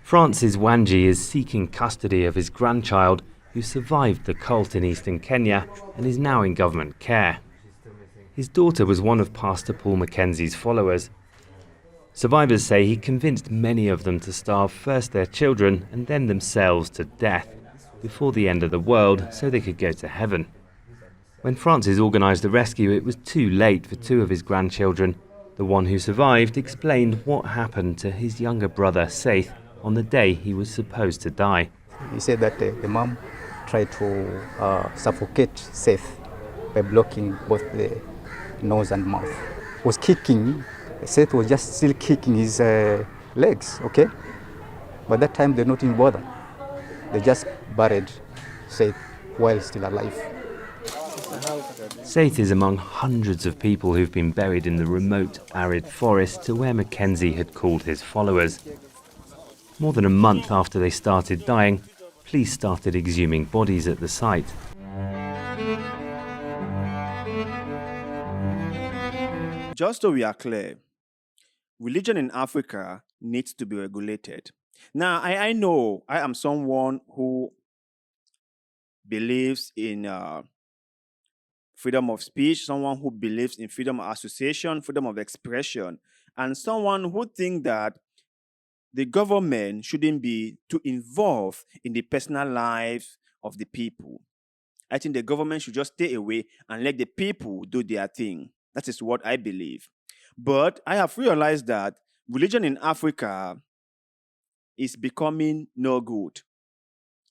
Francis Wanji is seeking custody of his grandchild who survived the cult in eastern Kenya and is now in government care. His daughter was one of Pastor Paul Mackenzie's followers. Survivors say he convinced many of them to starve first their children and then themselves to death before the end of the world so they could go to heaven. When Francis organised the rescue, it was too late for two of his grandchildren. The one who survived explained what happened to his younger brother, Saith, on the day he was supposed to die. He said that the mom tried to suffocate Seth by blocking both the nose and mouth. Was kicking, Seth was just still kicking his legs, okay? But that time they not even bother. They just buried Seth while still alive. Saith is among hundreds of people who've been buried in the remote, arid forest to where Mackenzie had called his followers. More than a month after they started dying, police started exhuming bodies at the site. Just so we are clear, religion in Africa needs to be regulated. Now, I know I am someone who believes in freedom of speech, someone who believes in freedom of association, freedom of expression, and someone who thinks that the government shouldn't be too involved in the personal lives of the people. I think the government should just stay away and let the people do their thing. That is what I believe. But I have realized that religion in Africa is becoming no good.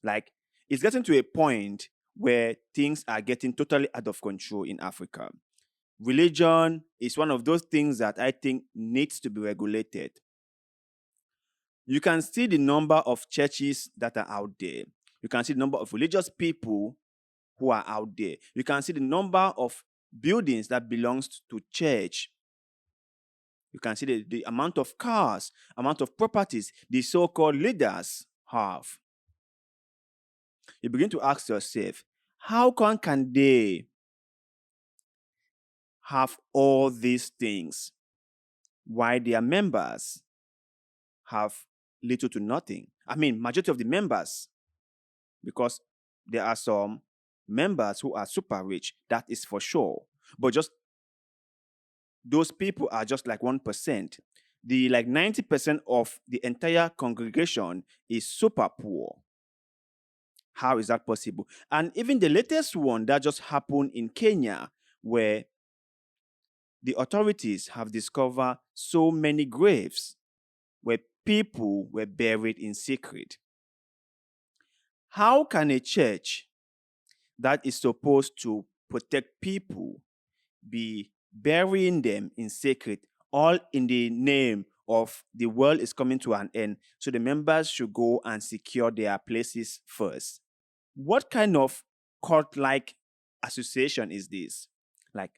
Like, it's getting to a point where things are getting totally out of control in Africa. Religion is one of those things that I think needs to be regulated. You can see the number of churches that are out there. You can see the number of religious people who are out there. You can see the number of buildings that belongs to church. You can see the amount of cars, amount of properties the so-called leaders have. You begin to ask yourself, how can they have all these things while their members have little to nothing? I mean, majority of the members, because there are some members who are super rich, that is for sure. But just those people are just like 1%. The 90% of the entire congregation is super poor. How is that possible? And even the latest one that just happened in Kenya, where the authorities have discovered so many graves where people were buried in secret. How can a church that is supposed to protect people be burying them in secret, all in the name of the world is coming to an end, so the members should go and secure their places first? What kind of cult-like association is this? Like,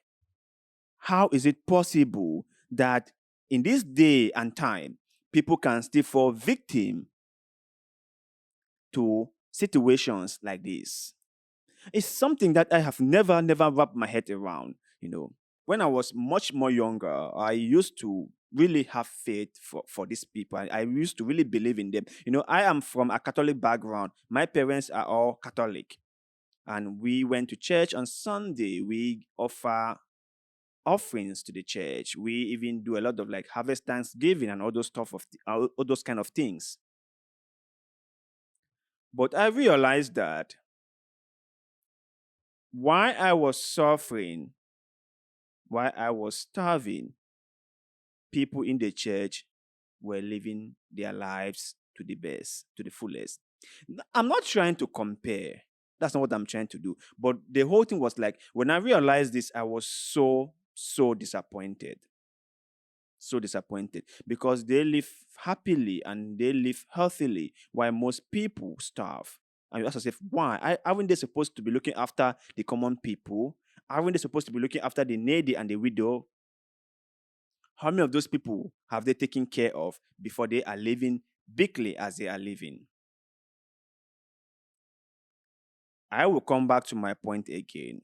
how is it possible that in this day and time, people can still fall victim to situations like this? It's something that I have never wrapped my head around. When I was much more younger, I used to really have faith for these people. I used to really believe in them. I am from a Catholic background. My parents are all Catholic. And we went to church on Sunday. We offer offerings to the church. We even do a lot of harvest Thanksgiving and all those all those kind of things. But I realized that while I was suffering, while I was starving, people in the church were living their lives to the best, to the fullest. I'm not trying to compare. That's not what I'm trying to do. But the whole thing was when I realized this, I was so disappointed. So disappointed because they live happily and they live healthily while most people starve. And you ask yourself, why? Aren't they supposed to be looking after the common people? Aren't they supposed to be looking after the needy and the widow? How many of those people have they taken care of before they are living bigly as they are living? I will come back to my point again.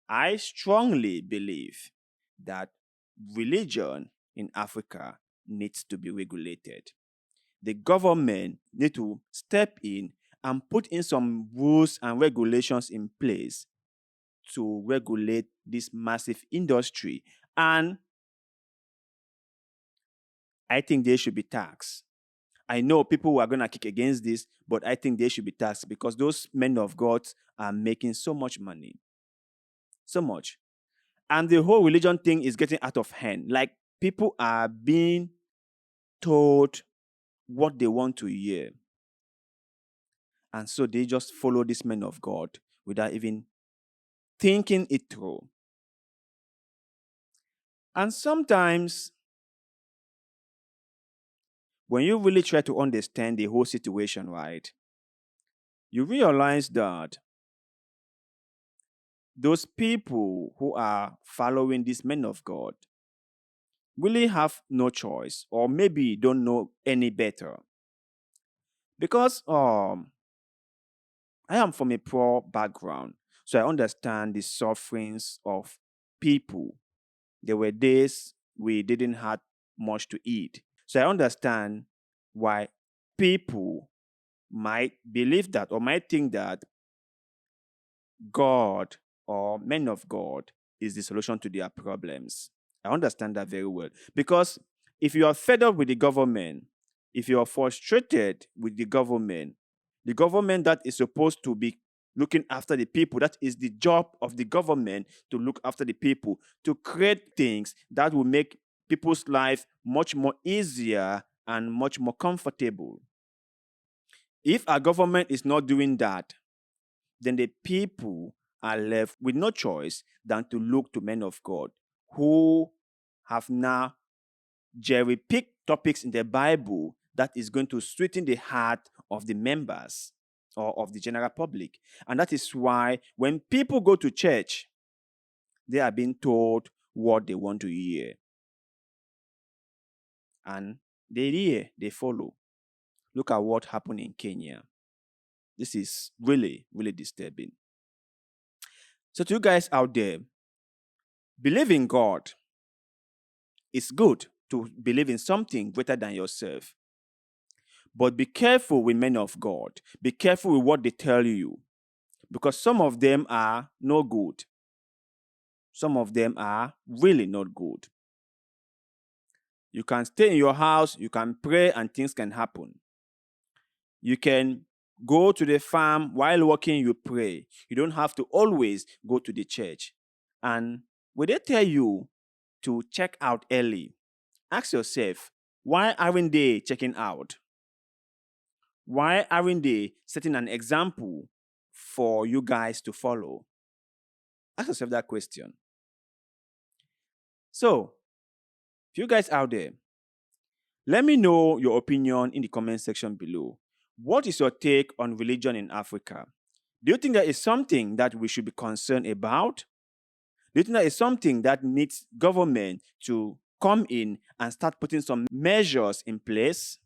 I strongly believe that religion in Africa needs to be regulated. the government need to step in and put in some rules and regulations in place to regulate this massive industry. And I think they should be taxed. I know people are going to kick against this, but I think they should be taxed because those men of God are making so much money. So much. And the whole religion thing is getting out of hand. Like, people are being told what they want to hear. And so they just follow this men of God without even thinking it through. And sometimes, when you really try to understand the whole situation, right, you realize that those people who are following these men of God really have no choice, or maybe don't know any better. Because I am from a poor background, so I understand the sufferings of people. There were days we didn't have much to eat. So I understand why people might believe that or might think that God or men of God is the solution to their problems. I understand that very well. Because if you are fed up with the government, if you are frustrated with the government that is supposed to be looking after the people, that is the job of the government, to look after the people, to create things that will make people's life much more easier and much more comfortable. If our government is not doing that, then the people are left with no choice than to look to men of God who have now cherry-picked topics in the Bible that is going to sweeten the heart of the members or of the general public. And that is why when people go to church, they are being told what they want to hear. And they hear, they follow. Look at what happened in Kenya. This is really, really disturbing. So to you guys out there, believe in God. It's good to believe in something greater than yourself. But be careful with men of God. Be careful with what they tell you. Because some of them are no good. Some of them are really not good. You can stay in your house, you can pray, and things can happen. You can go to the farm while working, you pray. You don't have to always go to the church. And when they tell you to check out early, ask yourself, why aren't they checking out? Why aren't they setting an example for you guys to follow? Ask yourself that question. So, if you guys out there, let me know your opinion in the comment section below. What is your take on religion in Africa? Do you think that is something that we should be concerned about? Do you think that is something that needs government to come in and start putting some measures in place?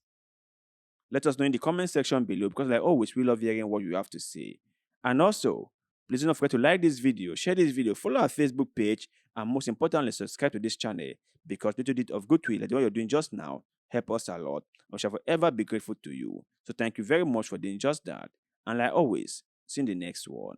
Let us know in the comment section below, because like always, we love hearing what you have to say. And also, please don't forget to like this video, share this video, follow our Facebook page, and most importantly, subscribe to this channel, because little bit of goodwill, like what you're doing just now, help us a lot. We shall forever be grateful to you. So thank you very much for doing just that. And like always, see you in the next one.